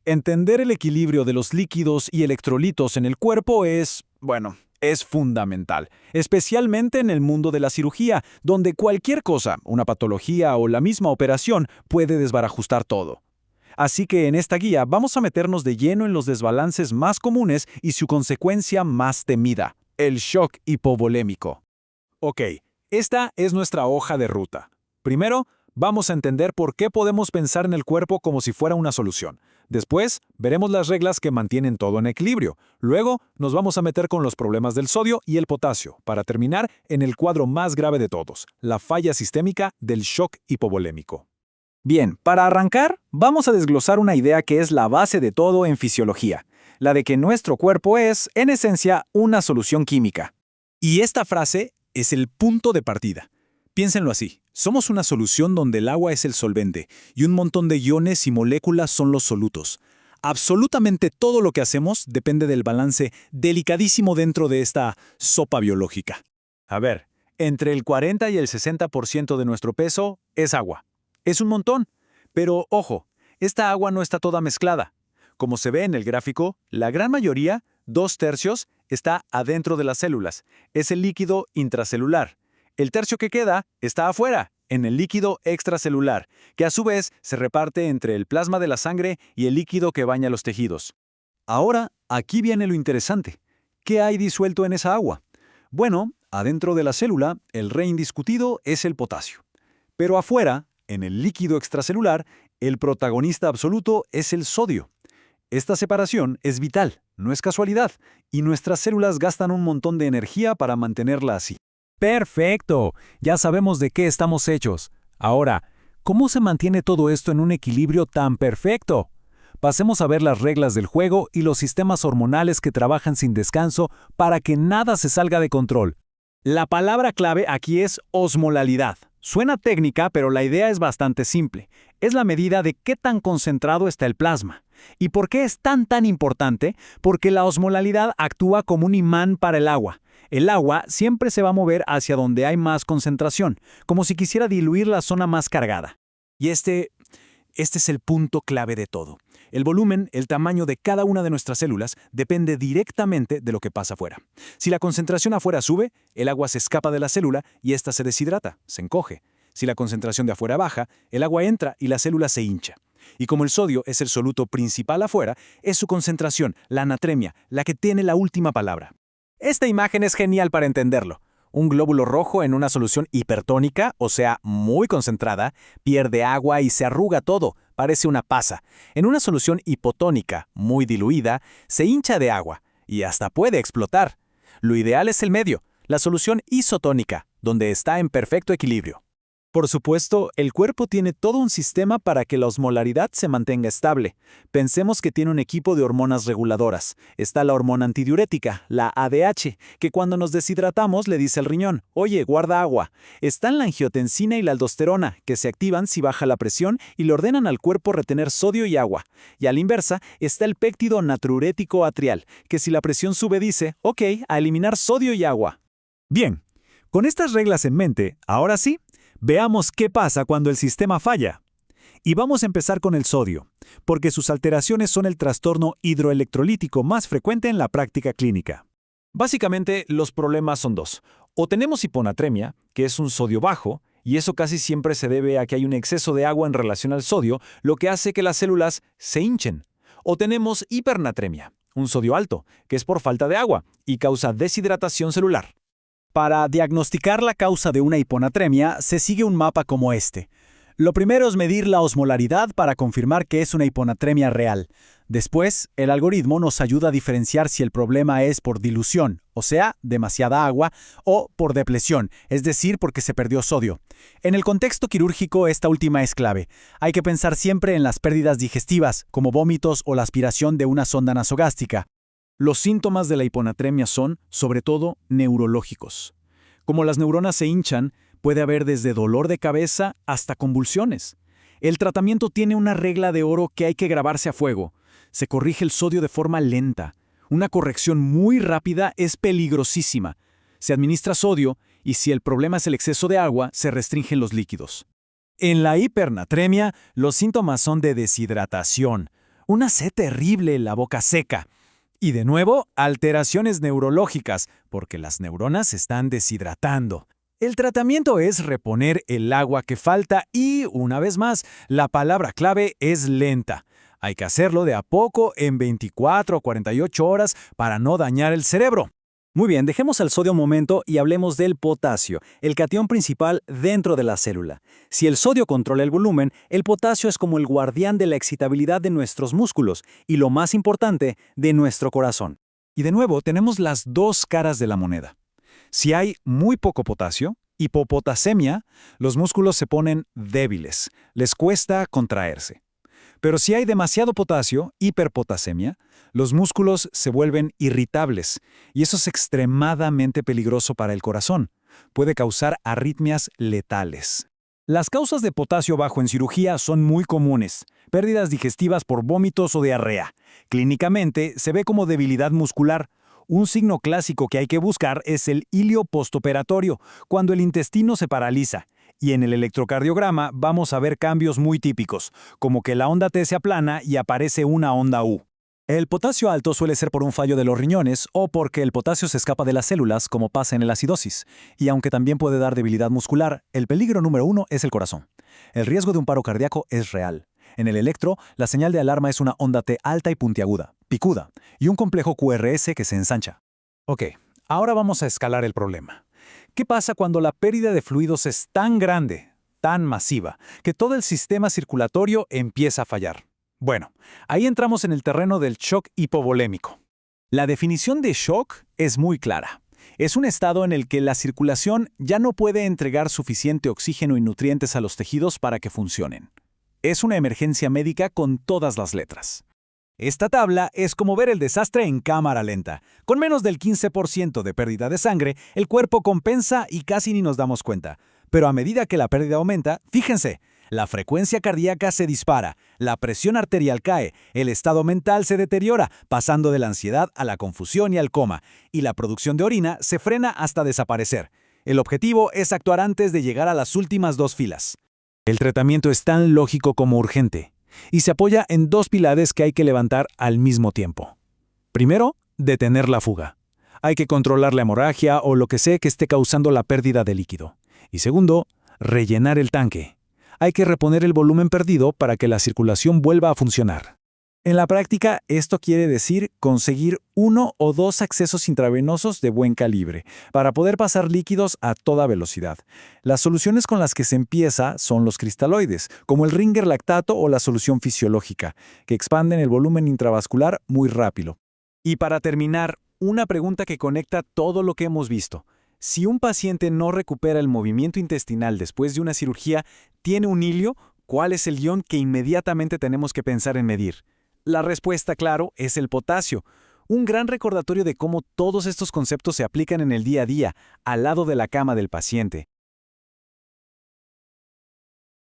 Entender el equilibrio de los líquidos y electrolitos en el cuerpo es fundamental, especialmente en el mundo de la cirugía, donde cualquier cosa, una patología o la misma operación, puede desbarajustar todo. Así que en esta guía vamos a meternos de lleno en los desbalances más comunes y su consecuencia más temida, el shock hipovolémico. Ok, esta es nuestra hoja de ruta. Primero, vamos a entender por qué podemos pensar en el cuerpo como si fuera una solución. Después, veremos las reglas que mantienen todo en equilibrio. Luego, nos vamos a meter con los problemas del sodio y el potasio, para terminar en el cuadro más grave de todos, la falla sistémica del shock hipovolémico. Bien, para arrancar, vamos a desglosar una idea que es la base de todo en fisiología, la de que nuestro cuerpo es, en esencia, una solución química. Y esta frase es el punto de partida. Piénsenlo así, somos una solución donde el agua es el solvente y un montón de iones y moléculas son los solutos. Absolutamente todo lo que hacemos depende del balance delicadísimo dentro de esta sopa biológica. A ver, entre el 40 y el 60% de nuestro peso es agua. Es un montón, pero ojo, esta agua no está toda mezclada. Como se ve en el gráfico, la gran mayoría, 2/3, está adentro de las células. Es el líquido intracelular. El tercio que queda está afuera, en el líquido extracelular, que a su vez se reparte entre el plasma de la sangre y el líquido que baña los tejidos. Ahora, aquí viene lo interesante. ¿Qué hay disuelto en esa agua? Bueno, adentro de la célula, el rey indiscutido es el potasio. Pero afuera, en el líquido extracelular, el protagonista absoluto es el sodio. Esta separación es vital, no es casualidad, y nuestras células gastan un montón de energía para mantenerla así. ¡Perfecto! Ya sabemos de qué estamos hechos. Ahora, ¿cómo se mantiene todo esto en un equilibrio tan perfecto? Pasemos a ver las reglas del juego y los sistemas hormonales que trabajan sin descanso para que nada se salga de control. La palabra clave aquí es osmolalidad. Suena técnica, pero la idea es bastante simple. Es la medida de qué tan concentrado está el plasma. ¿Y por qué es tan importante? Porque la osmolalidad actúa como un imán para el agua. El agua siempre se va a mover hacia donde hay más concentración, como si quisiera diluir la zona más cargada. Y este es el punto clave de todo. El volumen, el tamaño de cada una de nuestras células, depende directamente de lo que pasa afuera. Si la concentración afuera sube, el agua se escapa de la célula y ésta se deshidrata, se encoge. Si la concentración de afuera baja, el agua entra y la célula se hincha. Y como el sodio es el soluto principal afuera, es su concentración, la anatremia, la que tiene la última palabra. Esta imagen es genial para entenderlo. Un glóbulo rojo en una solución hipertónica, o sea, muy concentrada, pierde agua y se arruga todo, parece una pasa. En una solución hipotónica, muy diluida, se hincha de agua y hasta puede explotar. Lo ideal es el medio, la solución isotónica, donde está en perfecto equilibrio. Por supuesto, el cuerpo tiene todo un sistema para que la osmolaridad se mantenga estable. Pensemos que tiene un equipo de hormonas reguladoras. Está la hormona antidiurética, la ADH, que cuando nos deshidratamos le dice al riñón, oye, guarda agua. Están la angiotensina y la aldosterona, que se activan si baja la presión y le ordenan al cuerpo retener sodio y agua. Y a la inversa, está el péptido natriurético atrial, que si la presión sube dice, ok, a eliminar sodio y agua. Bien, con estas reglas en mente, ahora sí, veamos qué pasa cuando el sistema falla. Y vamos a empezar con el sodio, porque sus alteraciones son el trastorno hidroelectrolítico más frecuente en la práctica clínica. Básicamente, los problemas son dos. O tenemos hiponatremia, que es un sodio bajo, y eso casi siempre se debe a que hay un exceso de agua en relación al sodio, lo que hace que las células se hinchen. O tenemos hipernatremia, un sodio alto, que es por falta de agua y causa deshidratación celular. Para diagnosticar la causa de una hiponatremia, se sigue un mapa como este. Lo primero es medir la osmolaridad para confirmar que es una hiponatremia real. Después, el algoritmo nos ayuda a diferenciar si el problema es por dilución, o sea, demasiada agua, o por depresión, es decir, porque se perdió sodio. En el contexto quirúrgico, esta última es clave. Hay que pensar siempre en las pérdidas digestivas, como vómitos o la aspiración de una sonda nasogástrica. Los síntomas de la hiponatremia son, sobre todo, neurológicos. Como las neuronas se hinchan, puede haber desde dolor de cabeza hasta convulsiones. El tratamiento tiene una regla de oro que hay que grabarse a fuego. Se corrige el sodio de forma lenta. Una corrección muy rápida es peligrosísima. Se administra sodio y si el problema es el exceso de agua, se restringen los líquidos. En la hipernatremia, los síntomas son de deshidratación. una sed terrible, la boca seca. Y de nuevo, alteraciones neurológicas, porque las neuronas se están deshidratando. El tratamiento es reponer el agua que falta y, una vez más, la palabra clave es lenta. Hay que hacerlo de a poco en 24 o 48 horas para no dañar el cerebro. Muy bien, dejemos el sodio un momento y hablemos del potasio, el catión principal dentro de la célula. Si el sodio controla el volumen, el potasio es como el guardián de la excitabilidad de nuestros músculos y, lo más importante, de nuestro corazón. Y de nuevo, tenemos las dos caras de la moneda. Si hay muy poco potasio, hipopotasemia, los músculos se ponen débiles, les cuesta contraerse. Pero si hay demasiado potasio, hiperpotasemia, los músculos se vuelven irritables y eso es extremadamente peligroso para el corazón. Puede causar arritmias letales. Las causas de potasio bajo en cirugía son muy comunes. Pérdidas digestivas por vómitos o diarrea. Clínicamente se ve como debilidad muscular. Un signo clásico que hay que buscar es el ilio postoperatorio, cuando el intestino se paraliza. Y en el electrocardiograma vamos a ver cambios muy típicos, como que la onda T se aplana y aparece una onda U. El potasio alto suele ser por un fallo de los riñones o porque el potasio se escapa de las células, como pasa en la acidosis. Y aunque también puede dar debilidad muscular, el peligro número uno es el corazón. El riesgo de un paro cardíaco es real. En el electro, la señal de alarma es una onda T alta y puntiaguda, picuda, y un complejo QRS que se ensancha. Ok, ahora vamos a escalar el problema. ¿Qué pasa cuando la pérdida de fluidos es tan grande, tan masiva, que todo el sistema circulatorio empieza a fallar? Bueno, ahí entramos en el terreno del shock hipovolémico. La definición de shock es muy clara. Es un estado en el que la circulación ya no puede entregar suficiente oxígeno y nutrientes a los tejidos para que funcionen. Es una emergencia médica con todas las letras. Esta tabla es como ver el desastre en cámara lenta. Con menos del 15% de pérdida de sangre, el cuerpo compensa y casi ni nos damos cuenta. Pero a medida que la pérdida aumenta, fíjense, la frecuencia cardíaca se dispara, la presión arterial cae, el estado mental se deteriora, pasando de la ansiedad a la confusión y al coma, y la producción de orina se frena hasta desaparecer. El objetivo es actuar antes de llegar a las últimas dos filas. El tratamiento es tan lógico como urgente, y se apoya en dos pilares que hay que levantar al mismo tiempo. Primero, detener la fuga. Hay que controlar la hemorragia o lo que sea que esté causando la pérdida de líquido. Y segundo, rellenar el tanque. Hay que reponer el volumen perdido para que la circulación vuelva a funcionar. En la práctica, esto quiere decir conseguir 1 o 2 accesos intravenosos de buen calibre para poder pasar líquidos a toda velocidad. Las soluciones con las que se empieza son los cristaloides, como el Ringer lactato o la solución fisiológica, que expanden el volumen intravascular muy rápido. Y para terminar, una pregunta que conecta todo lo que hemos visto. Si un paciente no recupera el movimiento intestinal después de una cirugía, ¿tiene un hilio? ¿Cuál es el ion que inmediatamente tenemos que pensar en medir? La respuesta, claro, es el potasio. Un gran recordatorio de cómo todos estos conceptos se aplican en el día a día, al lado de la cama del paciente.